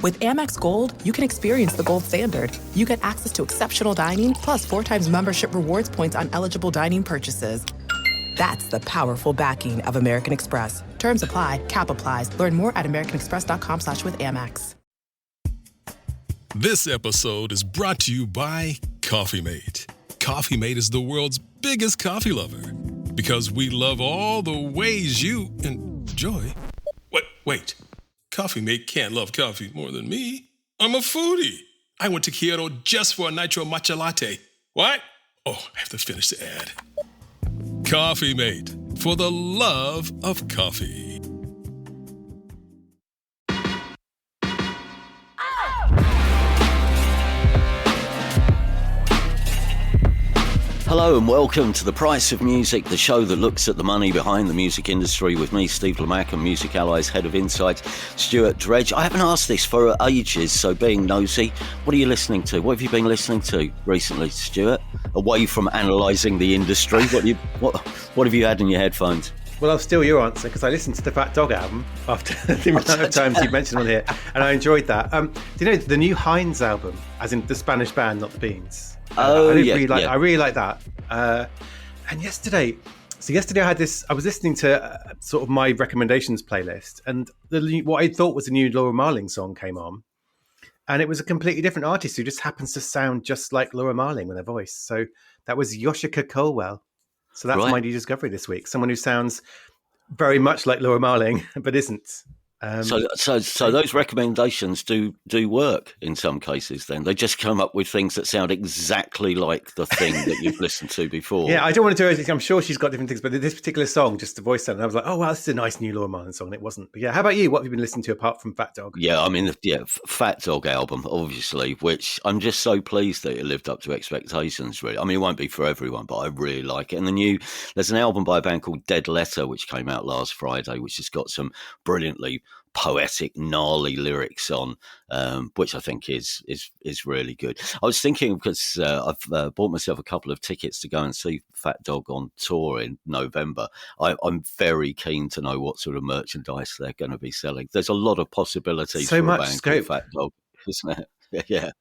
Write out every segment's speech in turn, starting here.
With Amex Gold, you can experience the gold standard. You get access to exceptional dining, plus 4 times membership rewards points on eligible dining purchases. That's the powerful backing of American Express. Terms apply. Cap applies. Learn more at americanexpress.com/withAmex. This episode is brought to you by Coffee Mate. Coffee Mate is the world's biggest coffee lover because we love all the ways you enjoy. Wait. Coffee Mate can't love coffee more than me. I'm a foodie. I went to Kyoto just for a nitro matcha latte. What? Oh, I have to finish the ad. Coffee Mate, for the love of coffee. Hello and welcome to The Price of Music, the show that looks at the money behind the music industry with me, Steve Lamack, and Music Ally's Head of Insight, Stuart Dredge. I haven't asked this for ages, so being nosy, what are you listening to? What have you been listening to recently, Stuart? Away from analysing the industry, what have you had in your headphones? Well, I'll steal your answer because I listened to the Fat Dog album after the amount of times you mentioned on here, and I enjoyed that. Do you know the new Heinz album, as in the Spanish band, not the Beans? I really like that. And yesterday I was listening to sort of my recommendations playlist, and what I thought was a new Laura Marling song came on, and it was a completely different artist who just happens to sound just like Laura Marling with her voice. So that was Yoshika Colwell. So that's my new discovery this week. Someone who sounds very much like Laura Marling, but isn't. So those recommendations do work in some cases then. They just come up with things that sound exactly like the thing that you've listened to before. Yeah, I don't want to do anything. I'm sure she's got different things, but this particular song, just the voice sound, and I was like, oh, wow, this is a nice new Laura Marling song. And it wasn't. But yeah, how about you? What have you been listening to apart from Fat Dog? Yeah, I mean, Fat Dog album, obviously, which I'm just so pleased that it lived up to expectations, really. I mean, it won't be for everyone, but I really like it. And there's an album by a band called Dead Letter, which came out last Friday, which has got some brilliantly poetic, gnarly lyrics on, which I think is really good. I was thinking, because I've bought myself a couple of tickets to go and see Fat Dog on tour in November. I'm very keen to know what sort of merchandise they're going to be selling. There's a lot of possibilities. So for much a band scope. called Fat Dog, isn't it? Yeah.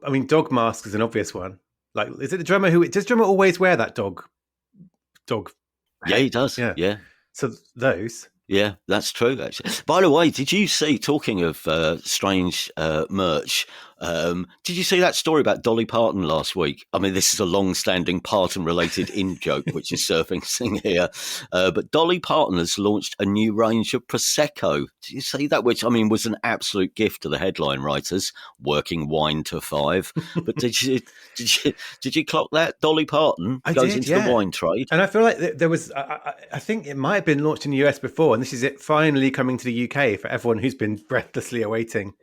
I mean, Dog Mask is an obvious one. Like, is it the drummer does drummer always wear that dog? Yeah, he does. Yeah. So those. Yeah, that's true, actually. By the way, did you see, talking of strange merch, did you see that story about Dolly Parton last week? I mean, this is a long-standing Parton-related in-joke, which is surfacing here. But Dolly Parton has launched a new range of Prosecco. Did you see that? Which, I mean, was an absolute gift to the headline writers, working wine to 5. But did you clock that? Dolly Parton goes into the wine trade. And I feel like there was, I think it might have been launched in the US before, and this is it finally coming to the UK for everyone who's been breathlessly awaiting.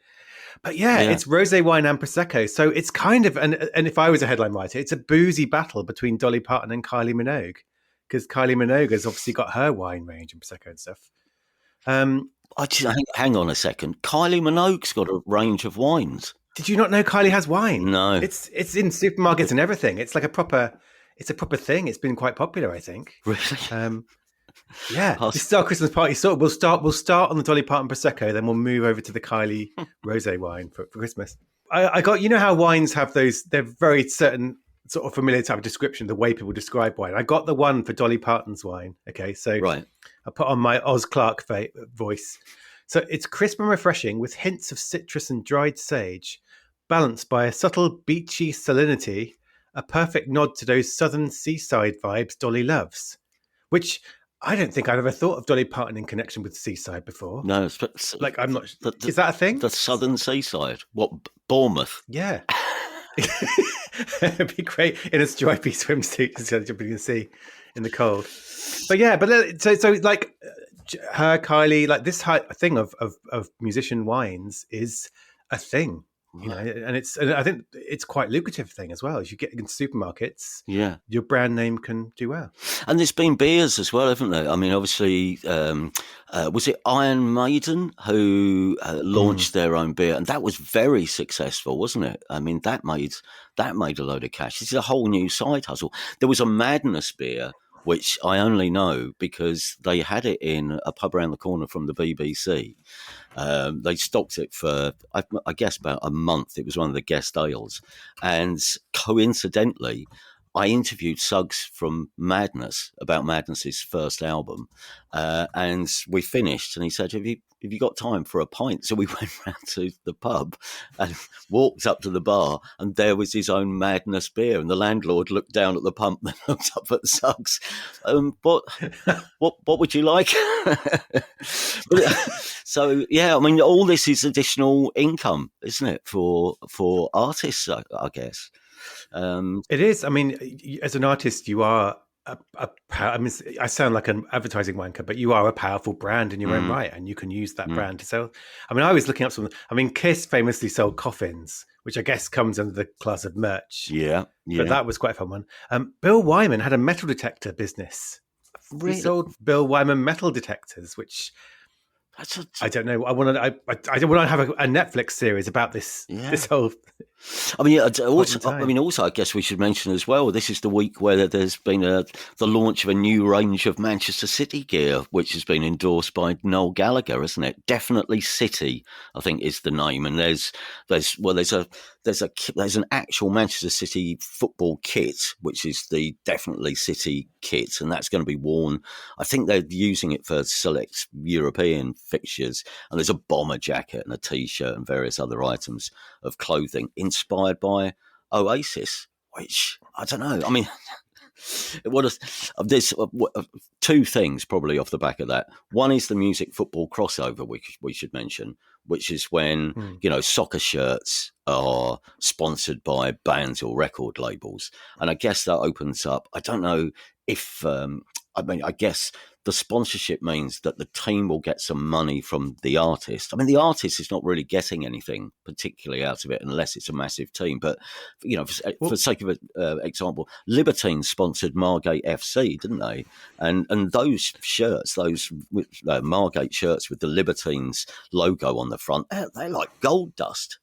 But yeah, it's rosé wine and Prosecco. So it's kind of, and if I was a headline writer, it's a boozy battle between Dolly Parton and Kylie Minogue, because Kylie Minogue has obviously got her wine range and Prosecco and stuff. Hang on a second. Kylie Minogue's got a range of wines. Did you not know Kylie has wine? No. It's in supermarkets and everything. It's like a proper thing. It's been quite popular, I think. Really? Yeah, this is our Christmas party. So we'll start on the Dolly Parton Prosecco, then we'll move over to the Kylie rosé wine for Christmas. I got, you know how wines have those, they're very certain sort of familiar type of description, the way people describe wine. I got the one for Dolly Parton's wine. Okay, so right. I put on my Oz Clarke voice. So it's crisp and refreshing with hints of citrus and dried sage, balanced by a subtle beachy salinity, a perfect nod to those southern seaside vibes Dolly loves, which I don't think I've ever thought of Dolly Parton in connection with the seaside before. No, like I'm not. Is that a thing? The southern seaside. What, Bournemouth? Yeah, it'd be great in a stripy swimsuit just jumping in the sea in the cold. But yeah, so like her, Kylie, like this thing of musician wines is a thing. You know, and I think it's quite lucrative thing as well. As you get into supermarkets, your brand name can do well. And there's been beers as well, haven't there? I mean, obviously, was it Iron Maiden who launched their own beer, and that was very successful, wasn't it? I mean, that made a load of cash. This is a whole new side hustle. There was a Madness beer which I only know because they had it in a pub around the corner from the BBC. They stocked it for, I guess, about a month. It was one of the guest ales. And coincidentally, I interviewed Suggs from Madness about Madness's first album. And we finished, and he said, have you got time for a pint? So we went round to the pub and walked up to the bar, and there was his own Madness beer. And the landlord looked down at the pump and looked up at Suggs. What would you like? So, yeah, I mean, all this is additional income, isn't it, for artists, I guess. It is. I mean, as an artist, you are I mean, I sound like an advertising wanker, but you are a powerful brand in your own right, and you can use that brand to sell. I mean, I was looking up something. I mean, Kiss famously sold coffins, which I guess comes under the class of merch. Yeah. But that was quite a fun one. Bill Wyman had a metal detector business. Really? He sold Bill Wyman metal detectors, which I don't know. I want to have a Netflix series about this. Yeah. This whole. I mean, also, I guess we should mention as well. This is the week where there's been the launch of a new range of Manchester City gear, which has been endorsed by Noel Gallagher, isn't it? Definitely City, I think, is the name. And there's an actual Manchester City football kit, which is the Definitely City kit, and that's going to be worn. I think they're using it for select European fixtures. And there's a bomber jacket and a T-shirt and various other items of clothing inspired by Oasis, which I don't know. I mean, there's two things probably off the back of that. One is the music football crossover, we should mention, which is when soccer shirts are sponsored by bands or record labels, and I guess that opens up. I don't know if I guess the sponsorship means that the team will get some money from the artist. I mean, the artist is not really getting anything particularly out of it unless it's a massive team. But, for the sake of an example, Libertines sponsored Margate FC, didn't they? And those shirts, those Margate shirts with the Libertines logo on the front, they're like gold dust.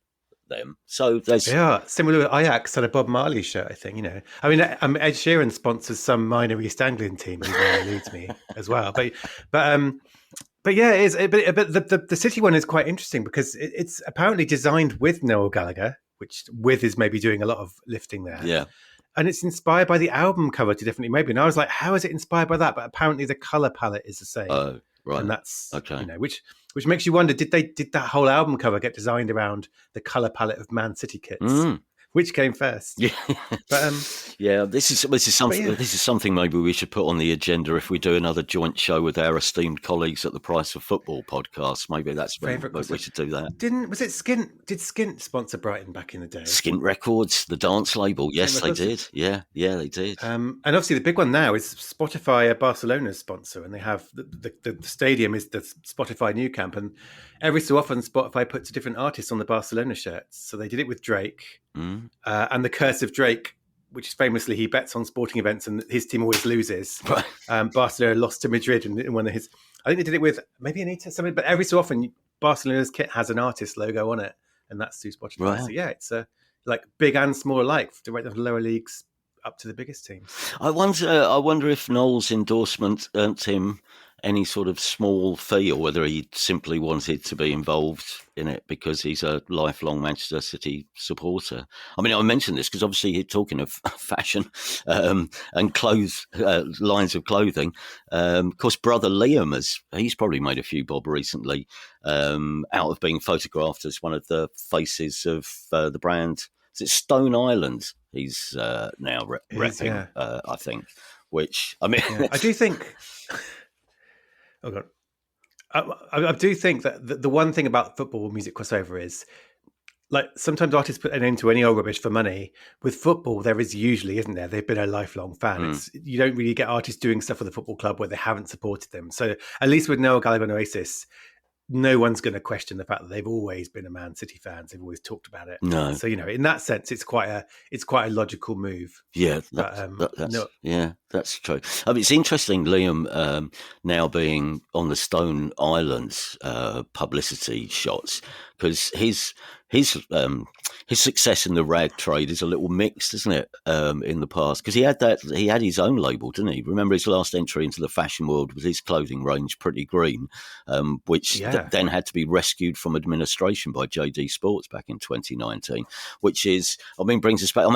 Them. So there's similar with Ajax had a Bob Marley shirt, I think. I mean, Ed Sheeran sponsors some minor East Anglian team who really leads me as well. But yeah, it is. But the City one is quite interesting because it's apparently designed with Noel Gallagher, which is maybe doing a lot of lifting there. Yeah. And it's inspired by the album cover to Definitely Maybe. And I was like, how is it inspired by that? But apparently the color palette is the same. Oh, right. And that's okay. Which makes you wonder, did that whole album cover get designed around the color palette of Man City kits? Which came first? Yeah, but this is something maybe we should put on the agenda if we do another joint show with our esteemed colleagues at the Price of Football podcast. Maybe that's we should do that. Was it Skint? Did Skint sponsor Brighton back in the day? Skint Records, the dance label. Yes, they did. Yeah, they did. And obviously the big one now is Spotify, Barcelona's sponsor, and they have the stadium is the Spotify Nou Camp, and every so often Spotify puts a different artist on the Barcelona shirts. So they did it with Drake. And the Curse of Drake, which is famously he bets on sporting events and his team always loses. Right. Barcelona lost to Madrid in one of his. I think they did it with maybe Anita something, but every so often Barcelona's kit has an artist logo on it, and that's through Spotify. Right. So yeah, it's like big and small alike, right from the lower leagues up to the biggest teams. I wonder if Noel's endorsement earned him any sort of small fee, or whether he simply wanted to be involved in it because he's a lifelong Manchester City supporter. I mean, I mentioned this because obviously you're talking of fashion and lines of clothing. Of course, brother Liam he's probably made a few bob recently out of being photographed as one of the faces of the brand. Is it Stone Island? He's now repping, I think. Which I mean, I do think. Oh God. I do think that the one thing about football music crossover is, like, sometimes artists put an end to any old rubbish for money. With football, there is usually, isn't there? They've been a lifelong fan. You don't really get artists doing stuff for the football club where they haven't supported them. So at least with Noel Gallagher and Oasis, no one's going to question the fact that they've always been a Man City fans. They've always talked about it. No. So, in that sense, it's quite a logical move. Yeah. That's true. I mean, it's interesting, Liam, now being on the Stone Island publicity shots, because his his success in the rag trade is a little mixed, isn't it? In the past, because he had his own label, didn't he? Remember his last entry into the fashion world was his clothing range, Pretty Green, which then had to be rescued from administration by JD Sports back in 2019. Which is, brings us back.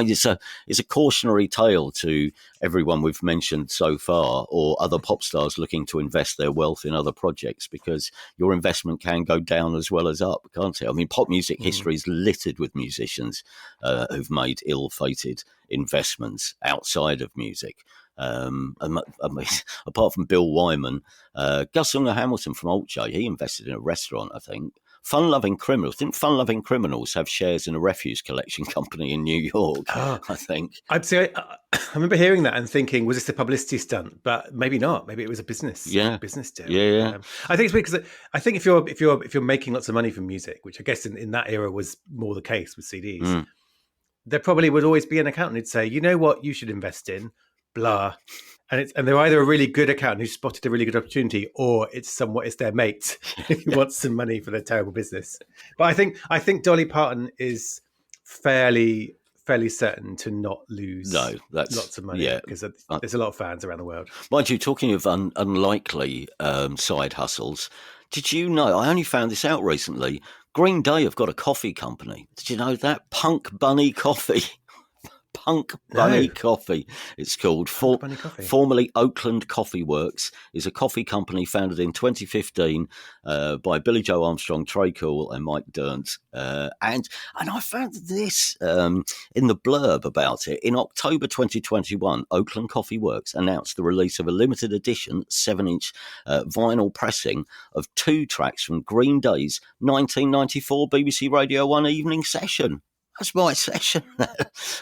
It's a cautionary tale to everyone we've mentioned so far, or other pop stars looking to invest their wealth in other projects, because your investment can go down as well as up, can't it? Pop music history is littered with musicians who've made ill-fated investments outside of music. Apart from Bill Wyman, Gus Unger Hamilton from Alt J, he invested in a restaurant, I think. Fun-Loving Criminals. Didn't Fun-Loving Criminals have shares in a refuse collection company in New York? I think. I remember hearing that and thinking, was this a publicity stunt? But maybe not. Maybe it was a business deal. Yeah. I think it's weird because I think if you're making lots of money from music, which I guess in that era was more the case with CDs, there probably would always be an accountant who'd say, you know what, you should invest in, blah. And they're either a really good accountant who spotted a really good opportunity, or it's their mate who wants some money for their terrible business. But I think Dolly Parton is fairly certain to not lose lots of money, because there's a lot of fans around the world. Mind you, talking of unlikely side hustles, did you know, I only found this out recently, Green Day have got a coffee company. Did you know that? Punk Bunny Coffee. Punk Bunny Coffee, it's called. Formerly Oakland Coffee Works, is a coffee company founded in 2015 by Billy Joe Armstrong, Trey Cool, and Mike Dirnt. And I found this in the blurb about it. In October 2021, Oakland Coffee Works announced the release of a limited edition 7-inch vinyl pressing of 2 tracks from Green Day's 1994 BBC Radio 1 evening session. That's my session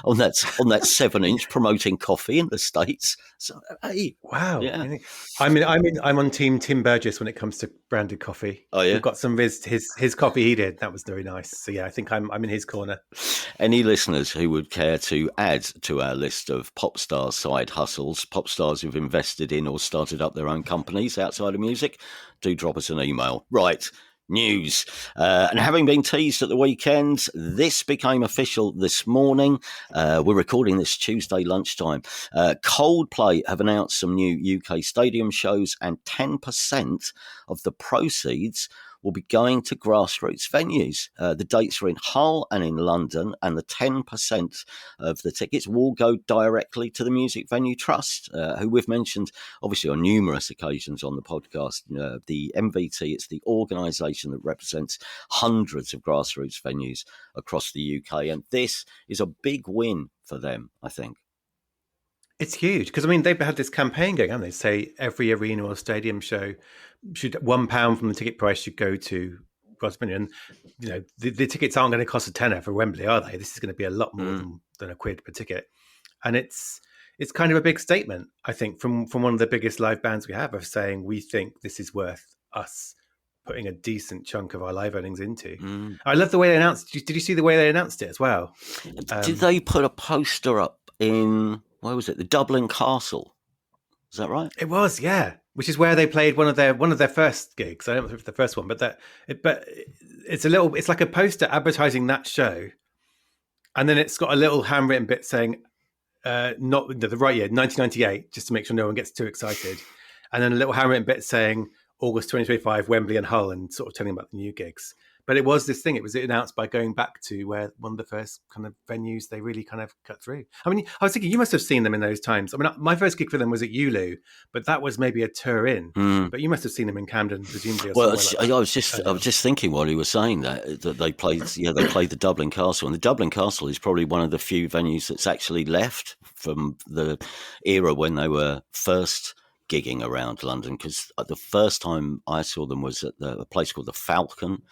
on that 7-inch promoting coffee in the States. So, hey, wow! Yeah. I'm on team Tim Burgess when it comes to branded coffee. Oh yeah, we've got some of his coffee he did. That was very nice. So yeah, I think I'm in his corner. Any listeners who would care to add to our list of pop star side hustles, pop stars who've invested in or started up their own companies outside of music, do drop us an email. Right. News. And having been teased at the weekend, this became official this morning. We're recording this Tuesday lunchtime. Coldplay have announced some new UK stadium shows, and 10% of the proceeds will be going to grassroots venues. The dates are in Hull and in London, and the 10% of the tickets will go directly to the Music Venue Trust, who we've mentioned obviously on numerous occasions on the podcast. The MVT, it's the organisation that represents hundreds of grassroots venues across the UK, and this is a big win for them, I think. It's huge because they've had this campaign going on. They say every arena or stadium show should £1 from the ticket price should go to grassroots. And the tickets aren't going to cost a tenner for Wembley, are they? This is going to be a lot more than £1 per ticket, and it's kind of a big statement, I think, from one of the biggest live bands we have, of saying we think this is worth us putting a decent chunk of our live earnings into. I love the way they announced. Did you see the way they announced it as well? Did they put a poster up in? Where was it? The Dublin Castle. Is that right? It was, yeah. Which is where they played one of their first gigs. I don't know if it's the first one, but it's like a poster advertising that show, and then it's got a little handwritten bit saying, not the right year, 1998, just to make sure no one gets too excited, and then a little handwritten bit saying August 2025, Wembley and Hull, and sort of telling about the new gigs. But it was this thing. It was announced by going back to where one of the first kind of venues they really kind of cut through. I was thinking you must have seen them in those times. My first gig for them was at ULU, but that was maybe a tour in. But you must have seen them in Camden, presumably. I was just thinking while you were saying that they played the Dublin Castle, and the Dublin Castle is probably one of the few venues that's actually left from the era when they were first gigging around London, because the first time I saw them was at a place called the Falcon,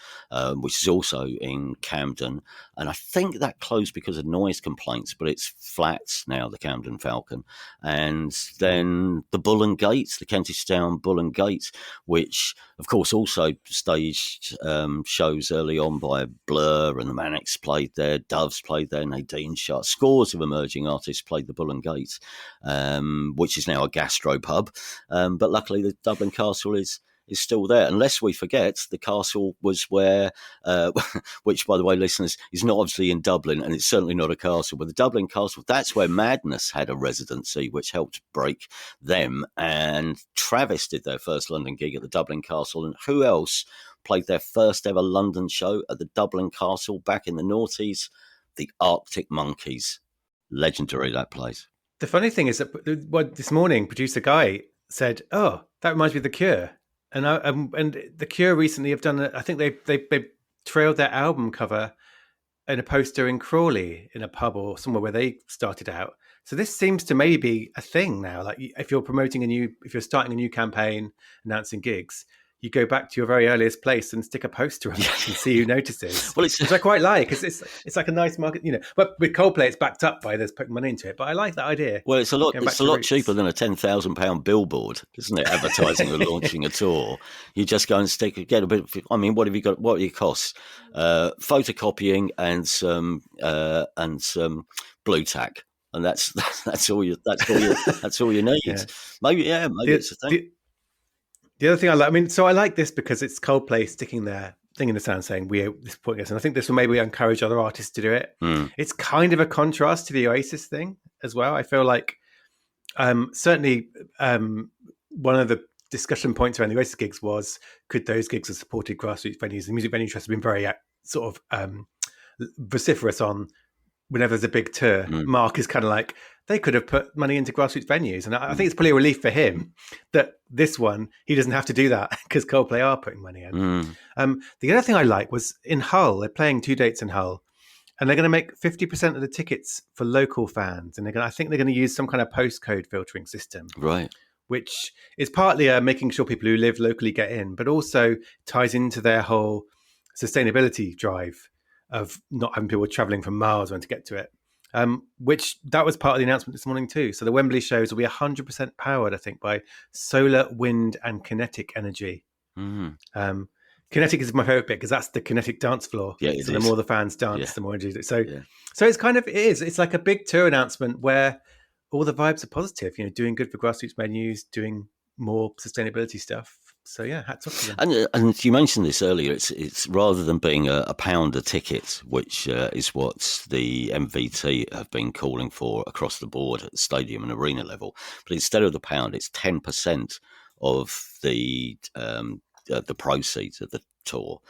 which is also in Camden, and I think that closed because of noise complaints, but it's flats now, the Camden Falcon. And then the Bull and Gates, the Kentish Town Bull and Gates, which of course also staged shows early on by Blur, and the Manics played there, Doves played there, Nadine Sharp, scores of emerging artists played the Bull and Gates, which is now a gastropub. But luckily, the Dublin Castle is is still there. Unless we forget, the castle was where, which, by the way, listeners, is not obviously in Dublin, and it's certainly not a castle, but the Dublin Castle, that's where Madness had a residency, which helped break them. And Travis did their first London gig at the Dublin Castle. And who else played their first ever London show at the Dublin Castle back in the noughties? The Arctic Monkeys. Legendary, that place. The funny thing is that this morning, producer Guy said, "Oh, that reminds me of The Cure," and The Cure recently have done. I think they trailed their album cover in a poster in Crawley in a pub or somewhere where they started out. So this seems to maybe be a thing now. Like if you're starting a new campaign, announcing gigs, you go back to your very earliest place and stick a poster on it and see who notices. Well, which I quite like. It's like a nice market, But with Coldplay, it's backed up by there's putting money into it. But I like that idea. Well, it's a lot cheaper than a £10,000 billboard, isn't it? Advertising or launching a tour. You just go and get a bit. I mean, what have you got? What do you cost? Photocopying and some blue tack, and that's all you need. Yeah. Maybe it's a thing. The other thing I like, so I like this because it's Coldplay sticking their thing in the sand saying we're supporting us. And I think this will maybe encourage other artists to do it. It's kind of a contrast to the Oasis thing as well. I feel like certainly one of the discussion points around the Oasis gigs was, could those gigs have supported grassroots venues? The Music Venue Trust have been very sort of vociferous on whenever there's a big tour. Mark is kind of like, they could have put money into grassroots venues. And I think it's probably a relief for him that this one, he doesn't have to do that because Coldplay are putting money in. The other thing I like was in Hull, they're playing 2 dates in Hull, and they're going to make 50% of the tickets for local fans. And I think they're going to use some kind of postcode filtering system. Right. Which is partly making sure people who live locally get in, but also ties into their whole sustainability drive of not having people travelling from miles when to get to it. Which that was part of the announcement this morning too. So the Wembley shows will be 100% powered, I think, by solar, wind, and kinetic energy. Kinetic is my favorite bit because that's the kinetic dance floor. Yeah, so the more the fans dance, the more energy. So it's kind of it's like a big tour announcement where all the vibes are positive. Doing good for grassroots venues, doing more sustainability stuff. So hats off to them. And you mentioned this earlier. It's rather than being a pound a ticket, which is what the MVT have been calling for across the board at stadium and arena level. But instead of the pound, it's 10% of the proceeds of the tour,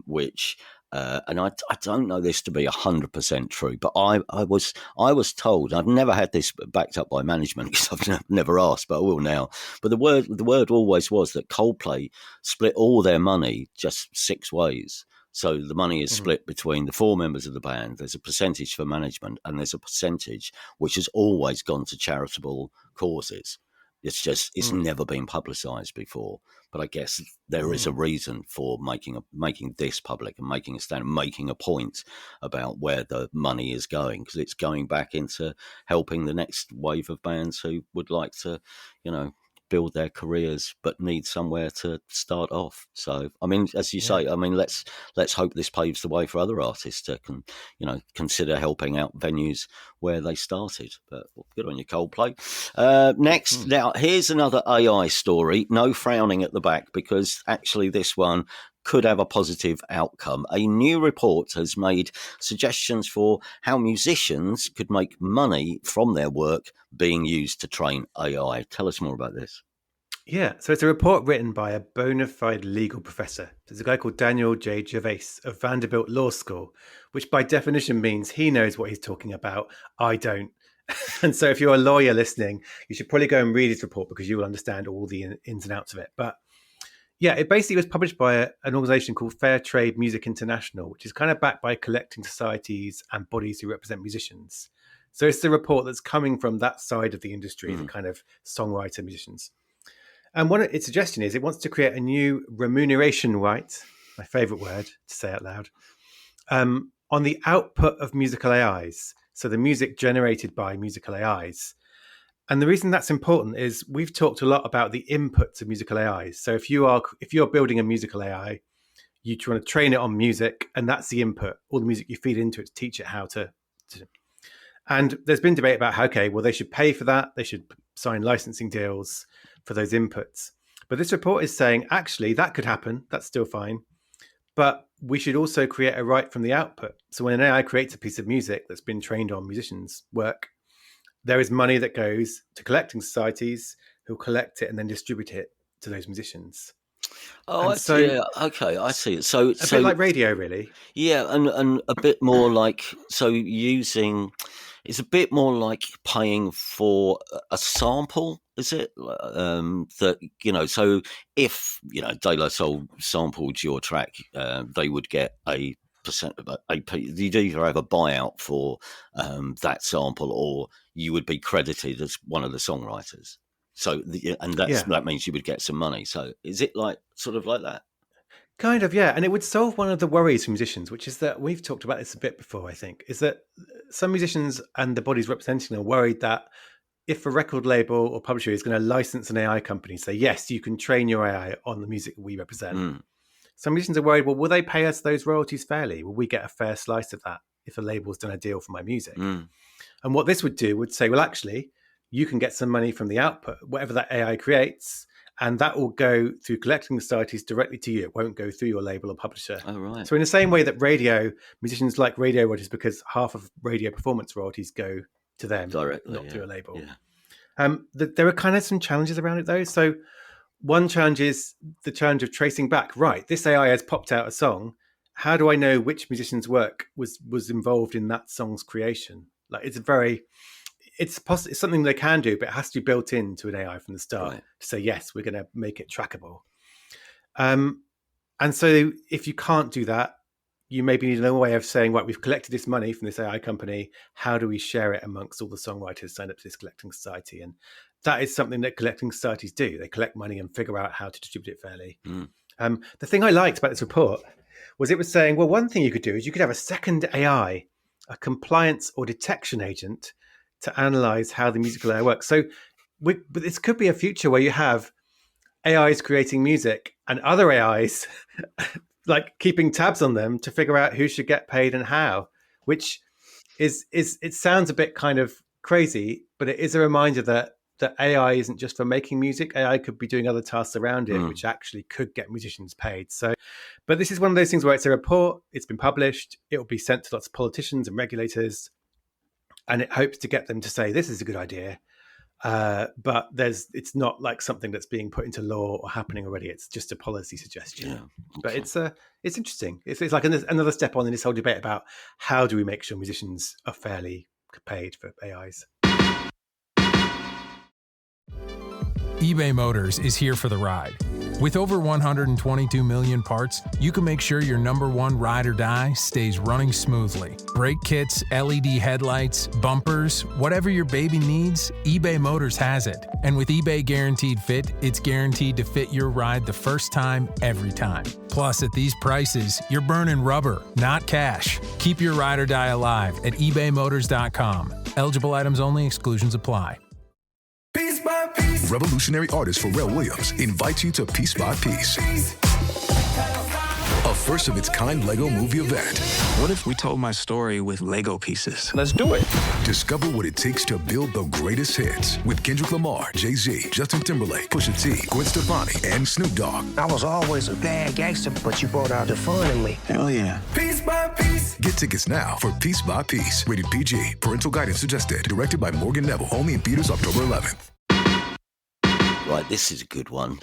which. And I don't know this to be 100% true, but I was told, I've never had this backed up by management because I've never asked, but I will now. But the word always was that Coldplay split all their money just 6 ways. So the money is split between the 4 members of the band. There's a percentage for management, and there's a percentage which has always gone to charitable causes. It's never been publicised before. But I guess there is a reason for making this public and making a stand, making a point about where the money is going, because it's going back into helping the next wave of bands who would like to, build their careers but need somewhere to start off. So, I mean, as you say, I mean, let's hope this paves the way for other artists to consider helping out venues where they started. But good on you, Coldplay. Next, now here's another AI story. No frowning at the back, because actually this one could have a positive outcome. A new report has made suggestions for how musicians could make money from their work being used to train AI. Tell us more about this. Yeah, so it's a report written by a bona fide legal professor. There's a guy called Daniel J. Gervais of Vanderbilt Law School, which by definition means he knows what he's talking about. I don't. And so if you're a lawyer listening, you should probably go and read his report because you will understand all the ins and outs of it. But yeah, it basically was published by an organization called Fair Trade Music International, which is kind of backed by collecting societies and bodies who represent musicians. So it's the report that's coming from that side of the industry, the kind of songwriter musicians. And what its suggestion is, it wants to create a new remuneration right, my favorite word to say out loud, on the output of musical AIs. So the music generated by musical AIs. And the reason that's important is we've talked a lot about the inputs of musical AIs. So if you're building a musical AI, you want to train it on music, and that's the input. All the music you feed into it to teach it how to. And there's been debate about how, they should pay for that. They should sign licensing deals for those inputs. But this report is saying, actually, that could happen. That's still fine. But we should also create a right from the output. So when an AI creates a piece of music that's been trained on musicians' work, there is money that goes to collecting societies who collect it and then distribute it to those musicians. Oh, yeah, okay, I see it. So a bit like radio, really. Yeah, and a bit more like, so it's a bit more like paying for a sample, is it? That, so if, De La Soul sampled your track, they would get a percent of you'd either have a buyout for that sample, or you would be credited as one of the songwriters. So, that means you would get some money. So is it sort of like that? Kind of, yeah. And it would solve one of the worries for musicians, which is that we've talked about this a bit before, I think, is that some musicians and the bodies representing them are worried that if a record label or publisher is going to license an AI company, say, yes, you can train your AI on the music that we represent. Some musicians are worried, well, will they pay us those royalties fairly? Will we get a fair slice of that if a label's done a deal for my music? And what this would do would say, well, actually, you can get some money from the output, whatever that AI creates, and that will go through collecting societies directly to you. It won't go through your label or publisher. Oh, right. So in the same way that musicians like radio royalties because half of radio performance royalties go to them directly, not through a label. Yeah. There are kind of some challenges around it, though. So one challenge is the challenge of tracing back. Right, this AI has popped out a song. How do I know which musician's work was involved in that song's creation? It's something they can do, but it has to be built into an AI from the start to say, yes, we're going to make it trackable. And so if you can't do that, you maybe need another way of saying, right, we've collected this money from this AI company. How do we share it amongst all the songwriters signed up to this collecting society? And that is something that collecting societies do. They collect money and figure out how to distribute it fairly. The thing I liked about this report was it was saying, well, one thing you could do is you could have a second AI, a compliance or detection agent, to analyze how the musical AI works. So but this could be a future where you have AIs creating music and other AIs keeping tabs on them to figure out who should get paid and how, which it sounds a bit kind of crazy, but it is a reminder that AI isn't just for making music. AI could be doing other tasks around it, which actually could get musicians paid. So, but this is one of those things where it's a report, it's been published, it will be sent to lots of politicians and regulators, and it hopes to get them to say, this is a good idea. But it's not like something that's being put into law or happening already. It's just a policy suggestion. Yeah, okay. But it's interesting. It's like another step on in this whole debate about how do we make sure musicians are fairly paid for AIs. eBay Motors is here for the ride. With over 122 million parts, you can make sure your number one ride or die stays running smoothly. Brake kits, LED headlights, bumpers, whatever your baby needs, eBay Motors has it. And with eBay Guaranteed Fit, it's guaranteed to fit your ride the first time, every time. Plus, at these prices, you're burning rubber, not cash. Keep your ride or die alive at ebaymotors.com. Eligible items only, exclusions apply. Piece by piece. Revolutionary artist Pharrell Williams invites you to Piece by Piece, a first-of-its-kind Lego movie event. What if we told my story with Lego pieces? Let's do it. Discover what it takes to build the greatest hits with Kendrick Lamar, Jay-Z, Justin Timberlake, Pusha T, Gwen Stefani, and Snoop Dogg. I was always a bad gangster, but you brought out the fun in me. Hell yeah. Piece by Piece. Get tickets now for Piece by Piece. Rated PG. Parental guidance suggested. Directed by Morgan Neville. Only in theaters October 11th. Right, this is a good one.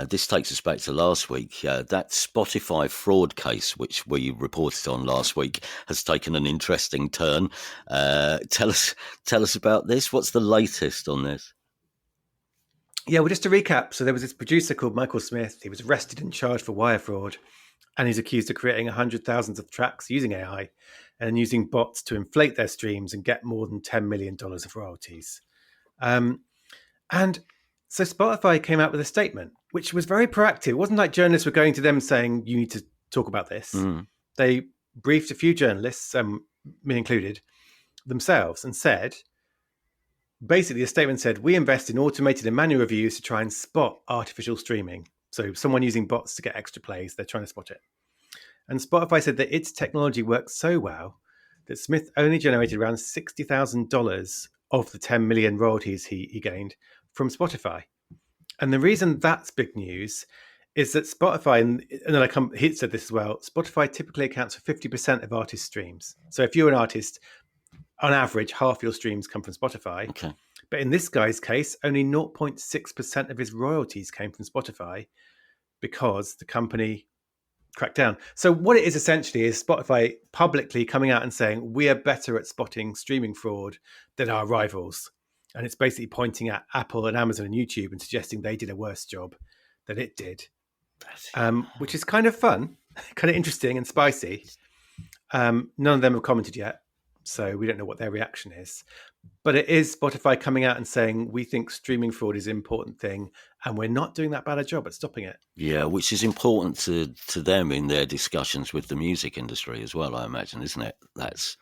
This takes us back to last week. That Spotify fraud case, which we reported on last week, has taken an interesting turn. Tell us about this. What's the latest on this? Yeah, well, just to recap. So there was this producer called Michael Smith. He was arrested and charged for wire fraud, and he's accused of creating 100,000 of tracks using AI and using bots to inflate their streams and get more than $10 million of royalties. So Spotify came out with a statement, which was very proactive. It wasn't like journalists were going to them saying, you need to talk about this. They briefed a few journalists, me included, themselves, and said, basically the statement said, we invest in automated and manual reviews to try and spot artificial streaming. So someone using bots to get extra plays, they're trying to spot it. And Spotify said that its technology works so well that Smith only generated around $60,000 of the 10 million royalties he gained from Spotify. And the reason that's big news is that Spotify, and then he said this as well, Spotify typically accounts for 50% of artist streams. So if you're an artist, on average, half your streams come from Spotify. Okay. But in this guy's case, only 0.6% of his royalties came from Spotify because the company cracked down. So what it is essentially is Spotify publicly coming out and saying, we are better at spotting streaming fraud than our rivals. And it's basically pointing at Apple and Amazon and YouTube and suggesting they did a worse job than it did, which is kind of fun, kind of interesting and spicy. None of them have commented yet, so we don't know what their reaction is. But it is Spotify coming out and saying, we think streaming fraud is an important thing and we're not doing that bad a job at stopping it. Yeah, which is important to them in their discussions with the music industry as well, I imagine, isn't it? That's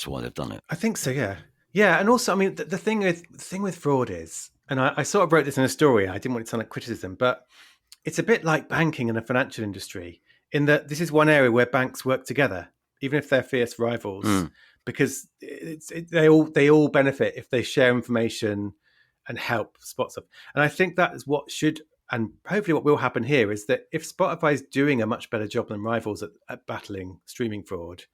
why they've done it. I think so, yeah. Yeah, and also, I mean, the thing with fraud is, and I sort of wrote this in a story, I didn't want it to sound like criticism, but it's a bit like banking and the financial industry in that this is one area where banks work together, even if they're fierce rivals, because they all benefit if they share information and help spot stuff. And I think that is what should, and hopefully what will happen here, is that if Spotify is doing a much better job than rivals at battling streaming fraud,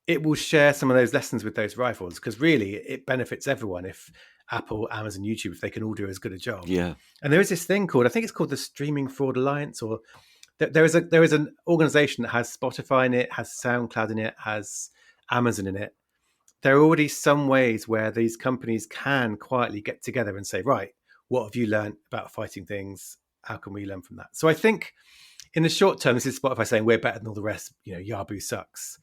it will share some of those lessons with those rivals, because really it benefits everyone if Apple, Amazon, YouTube, if they can all do as good a job. Yeah. And there is this thing called, I think it's called the Streaming Fraud Alliance, or there is an organization that has Spotify in it, has SoundCloud in it, has Amazon in it. There are already some ways where these companies can quietly get together and say, right, what have you learned about fighting things? How can we learn from that? So I think in the short term, this is Spotify saying we're better than all the rest, Yahoo sucks.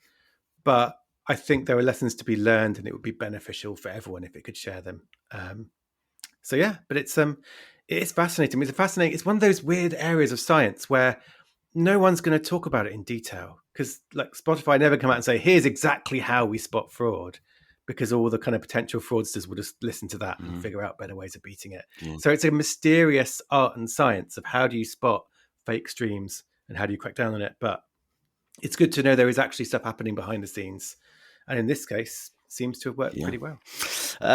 But I think there are lessons to be learned, and it would be beneficial for everyone if it could share them. So yeah, but it is fascinating. It's one of those weird areas of science where no one's going to talk about it in detail, because like Spotify never come out and say, here's exactly how we spot fraud, because all the kind of potential fraudsters will just listen to that and figure out better ways of beating it. Yeah. So it's a mysterious art and science of how do you spot fake streams and how do you crack down on it. But it's good to know there is actually stuff happening behind the scenes. And in this case, seems to have worked pretty well.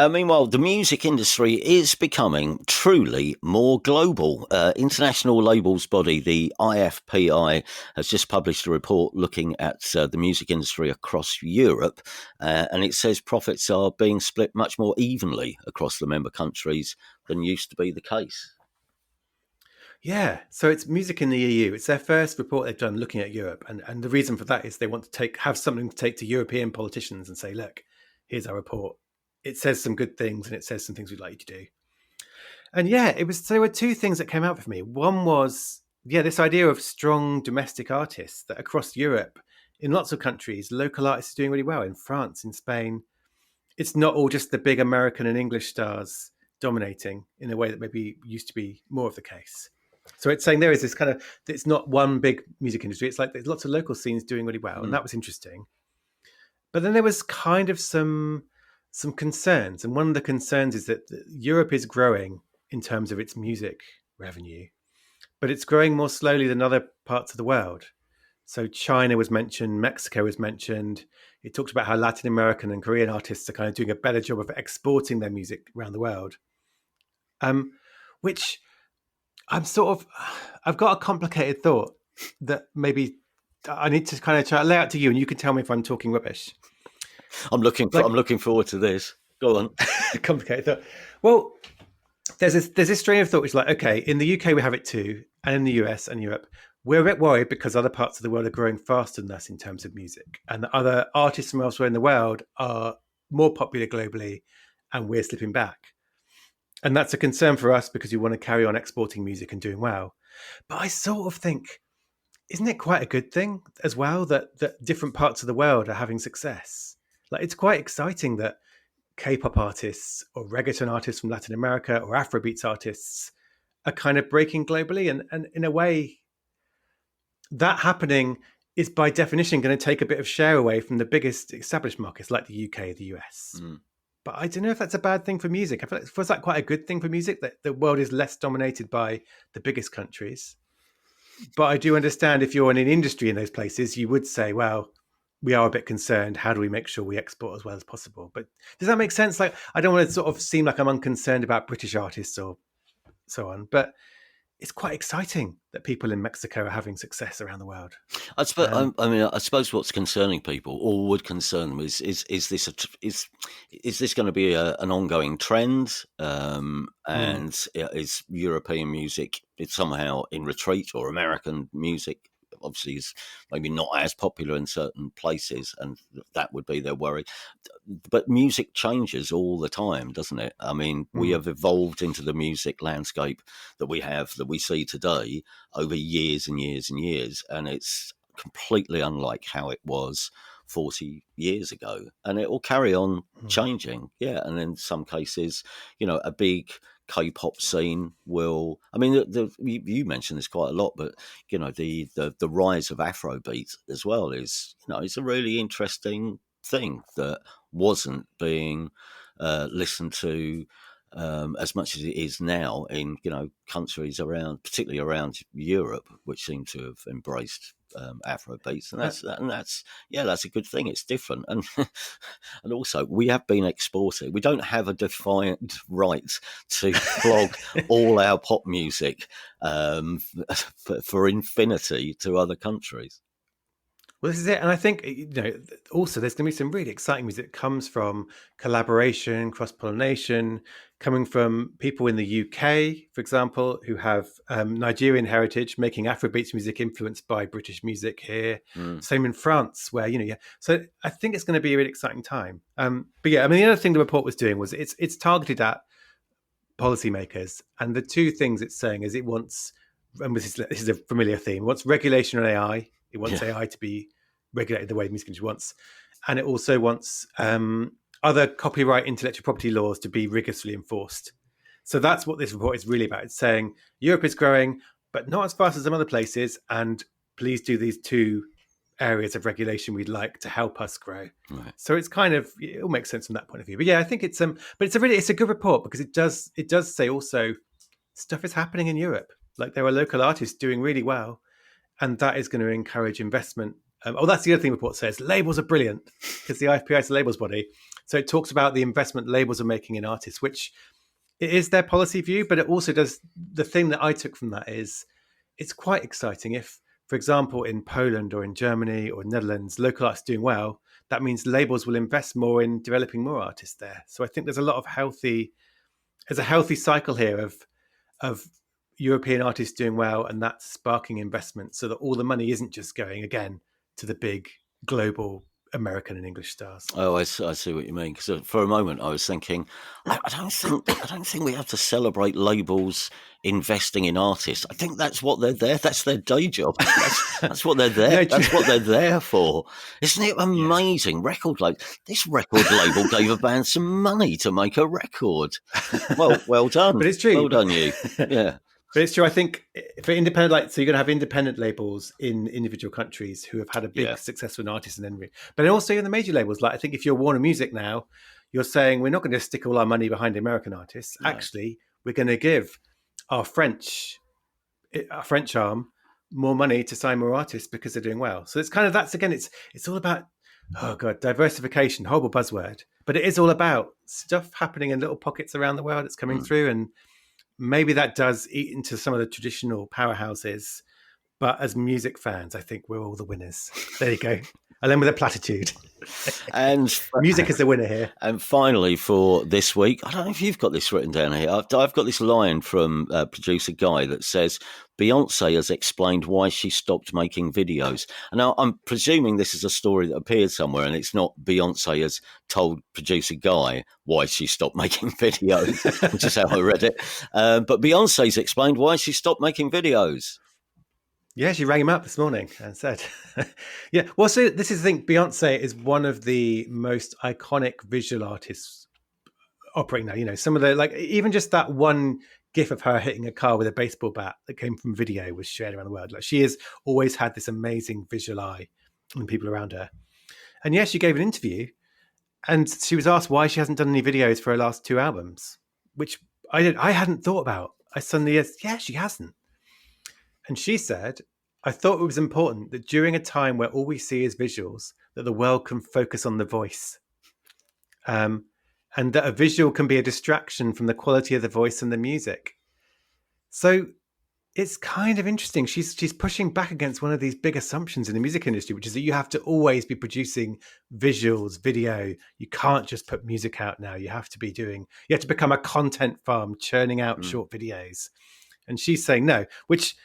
Meanwhile, the music industry is becoming truly more global. International labels body, the IFPI, has just published a report looking at the music industry across Europe. And it says profits are being split much more evenly across the member countries than used to be the case. Yeah, so it's music in the EU. It's their first report they've done looking at Europe. And the reason for that is they want to have something to take to European politicians and say, look, here's our report. It says some good things and it says some things we'd like you to do. And yeah, there were two things that came out for me. One was, this idea of strong domestic artists that across Europe, in lots of countries, local artists are doing really well. In France, in Spain, it's not all just the big American and English stars dominating in a way that maybe used to be more of the case. So it's saying there is this kind of, it's not one big music industry. It's like there's lots of local scenes doing really well. And that was interesting. But then there was kind of some concerns. And one of the concerns is that Europe is growing in terms of its music revenue, but it's growing more slowly than other parts of the world. So China was mentioned, Mexico was mentioned. It talked about how Latin American and Korean artists are kind of doing a better job of exporting their music around the world, which I've got a complicated thought that maybe I need to kind of try to lay out to you, and you can tell me if I'm talking rubbish. I'm looking forward to this. Go on. Complicated thought. Well, there's this strain of thought which is like, okay, in the UK we have it too, and in the US and Europe, we're a bit worried because other parts of the world are growing faster than us in terms of music, and the other artists from elsewhere in the world are more popular globally, and we're slipping back. And that's a concern for us because we want to carry on exporting music and doing well. But I sort of think, isn't it quite a good thing as well that different parts of the world are having success? Like, it's quite exciting that K-pop artists or reggaeton artists from Latin America or Afrobeats artists are kind of breaking globally. And in a way, that happening is by definition going to take a bit of share away from the biggest established markets like the UK, the US. But I don't know if that's a bad thing for music. I feel like it feels like quite a good thing for music that the world is less dominated by the biggest countries. But I do understand if you're in an industry in those places, you would say, well, we are a bit concerned. How do we make sure we export as well as possible? But does that make sense? Like, I don't want to sort of seem like I'm unconcerned about British artists or so on, but it's quite exciting that people in Mexico are having success around the world. I suppose what's concerning people, or would concern them, is this going to be an ongoing trend? And is European music somehow in retreat, or American music obviously is maybe not as popular in certain places, and that would be their worry. But music changes all the time, doesn't it? I mean, we have evolved into the music landscape that we see today over years and years and years, and it's completely unlike how it was 40 years ago, and it will carry on changing. Yeah, and in some cases, a big K-pop scene will. I mean, you mentioned this quite a lot, but the rise of Afrobeat as well is it's a really interesting thing that wasn't being listened to as much as it is now in countries around, particularly around Europe, which seem to have embraced Afrobeats, and that's a good thing. It's different, and and also we have been exported. We don't have a defiant right to flog all our pop music for infinity to other countries. Well, this is it. And I think, also there's going to be some really exciting music that comes from collaboration, cross-pollination, coming from people in the UK, for example, who have Nigerian heritage, making Afrobeats music influenced by British music here. Same in France, where, So I think it's going to be a really exciting time. But yeah, I mean, the other thing the report was doing was it's targeted at policymakers. And the two things it's saying is it wants, and this is a familiar theme, it wants regulation on AI. It wants AI to be regulated the way the music industry wants. And it also wants other copyright intellectual property laws to be rigorously enforced. So that's what this report is really about. It's saying Europe is growing, but not as fast as some other places. And please do these two areas of regulation we'd like to help us grow. Right. So it's it all makes sense from that point of view. But yeah, I think it's a good report, because it does say also stuff is happening in Europe. Like, there are local artists doing really well. And that is going to encourage investment. That's the other thing the report says. Labels are brilliant, because the IFPI is a labels body. So it talks about the investment labels are making in artists, which it is their policy view, but it also does. The thing that I took from that is it's quite exciting. If, for example, in Poland or in Germany or Netherlands, local artists doing well, that means labels will invest more in developing more artists there. So I think there's a lot of there's a healthy cycle here of European artists doing well, and that's sparking investment, so that all the money isn't just going again to the big global American and English stars. Oh, I see what you mean. Because for a moment I was thinking, I don't think we have to celebrate labels investing in artists. I think that's what they're there. That's their day job. That's what they're there. That's what they're there for. Isn't it amazing? Yeah. This record label gave a band some money to make a record. Well done. But it's true. Well done, you. Yeah. But it's true. I think for independent, so you're going to have independent labels in individual countries who have had a big success with an artist, and then, but also in the major labels. Like, I think if you're Warner Music now, you're saying we're not going to stick all our money behind American artists. No. Actually, we're going to give our French arm more money to sign more artists because they're doing well. So it's it's all about, diversification, horrible buzzword, but it is all about stuff happening in little pockets around the world. It's coming through, and maybe that does eat into some of the traditional powerhouses, but as music fans, I think we're all the winners. There you go. And then with a platitude. And music is the winner here. And finally, for this week, I don't know if you've got this written down here. I've got this line from producer Guy that says, Beyonce has explained why she stopped making videos. And now I'm presuming this is a story that appeared somewhere, and it's not Beyonce has told producer Guy why she stopped making videos, which is how I read it. But Beyonce's explained why she stopped making videos. Yeah, she rang him up this morning and said, well, so this is the thing. Beyonce is one of the most iconic visual artists operating now. Some of the, even just that one gif of her hitting a car with a baseball bat that came from video was shared around the world. She has always had this amazing visual eye and people around her. And she gave an interview, and she was asked why she hasn't done any videos for her last two albums, which I hadn't thought about. I suddenly, she hasn't. And she said, I thought it was important that during a time where all we see is visuals, that the world can focus on the voice. And that a visual can be a distraction from the quality of the voice and the music. So it's kind of interesting. She's pushing back against one of these big assumptions in the music industry, which is that you have to always be producing visuals, video. You can't just put music out now. You have to become a content farm, churning out short videos. And she's saying no, which,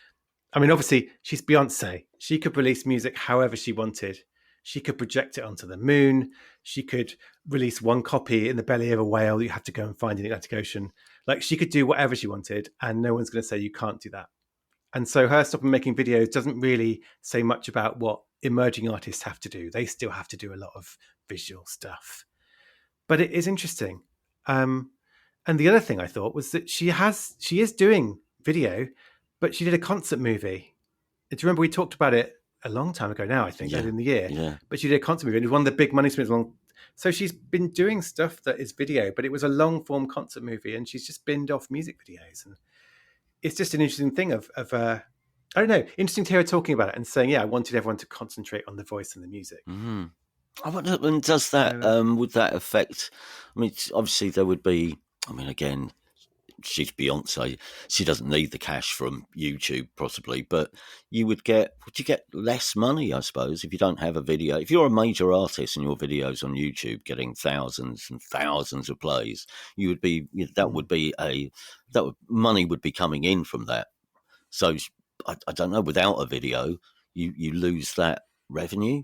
I mean, obviously she's Beyonce. She could release music however she wanted. She could project it onto the moon. She could release one copy in the belly of a whale you have to go and find in the Atlantic Ocean. Like, she could do whatever she wanted, and no one's going to say you can't do that. And so her stopping making videos doesn't really say much about what emerging artists have to do. They still have to do a lot of visual stuff. But it is interesting. And the other thing I thought was that she is doing video, but she did a concert movie. Do you remember we talked about it a long time ago now, I think, earlier in the year. Yeah. But she did a concert movie, and it was one of the big money spinners. So she's been doing stuff that is video, but it was a long-form concert movie, and she's just binned off music videos. And it's just an interesting thing of I don't know, interesting to hear her talking about it and saying, yeah, I wanted everyone to concentrate on the voice and the music. Mm-hmm. I wonder, and does that, would that affect, I mean, obviously there would be, I mean, again, she's Beyonce. She doesn't need the cash from YouTube, possibly, but would you get less money, I suppose, if you don't have a video? If you're a major artist and your videos on YouTube getting thousands and thousands of plays, money would be coming in from that. So I don't know. Without a video, you lose that revenue.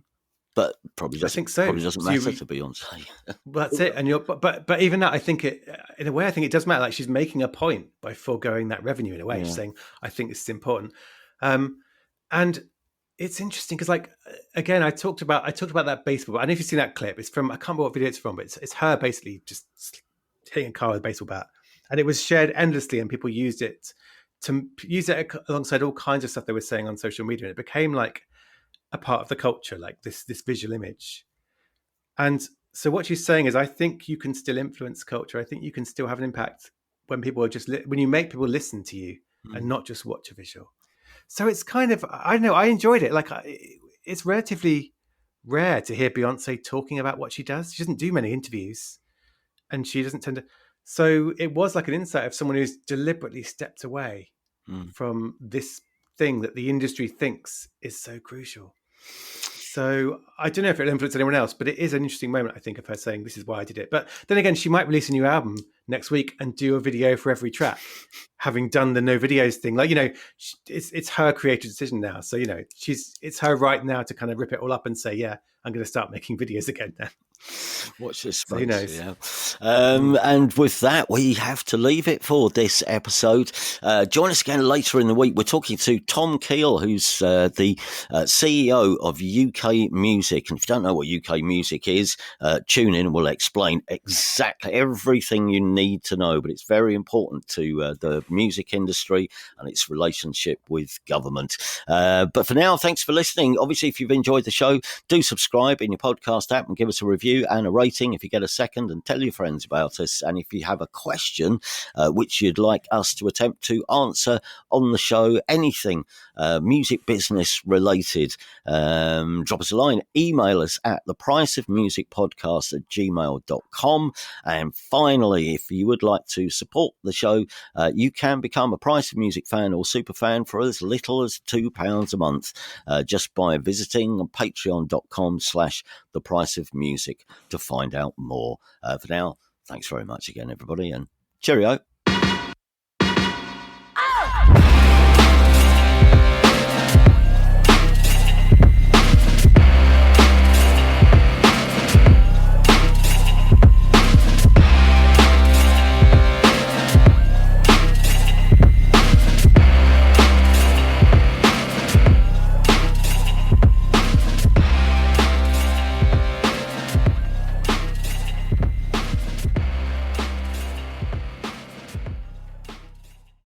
But probably doesn't, probably doesn't matter to Beyonce. Well, that's it. And but even that, I think in a way, I think it does matter. Like, she's making a point by foregoing that revenue in a way. Yeah. She's saying, I think this is important. And it's interesting because, like, again, I talked about that baseball. I don't know if you've seen that clip. It's from, I can't remember what video it's from, but it's her basically just hitting a car with a baseball bat. And it was shared endlessly, and people used it alongside all kinds of stuff they were saying on social media. And it became like a part of the culture, like this visual image. And so what she's saying is, I think you can still influence culture. I think you can still have an impact when people are just when you make people listen to you and not just watch a visual. So it's kind of, I don't know, I enjoyed it. Like, it's relatively rare to hear Beyonce talking about what she does. She doesn't do many interviews, and she doesn't tend to. So it was like an insight of someone who's deliberately stepped away from this thing that the industry thinks is so crucial. So I don't know if it'll influence anyone else, but it is an interesting moment, I think, of her saying, this is why I did it. But then again, she might release a new album next week and do a video for every track, having done the no videos thing. Like, you know, it's her creative decision now. So, you know, it's her right now to kind of rip it all up and say, yeah, I'm going to start making videos again now. Watch this space. So who knows? Yeah. And with that, we have to leave it for this episode. Join us again later in the week. We're talking to Tom Keel, who's the CEO of UK Music. And if you don't know what UK Music is, tune in and we'll explain exactly everything you need to know. But it's very important to the music industry and its relationship with government. But for now, thanks for listening. Obviously, if you've enjoyed the show, do subscribe in your podcast app and give us a review and a rating if you get a second, and tell your friends about us. And if you have a question which you'd like us to attempt to answer on the show, anything music business related, drop us a line, email us at thepriceofmusicpodcast@gmail.com. And finally, if you would like to support the show, you can become a Price of Music fan or super fan for as little as £2 a month, just by visiting patreon.com/thepriceofmusic to find out more. For now, thanks very much again, everybody, and cheerio.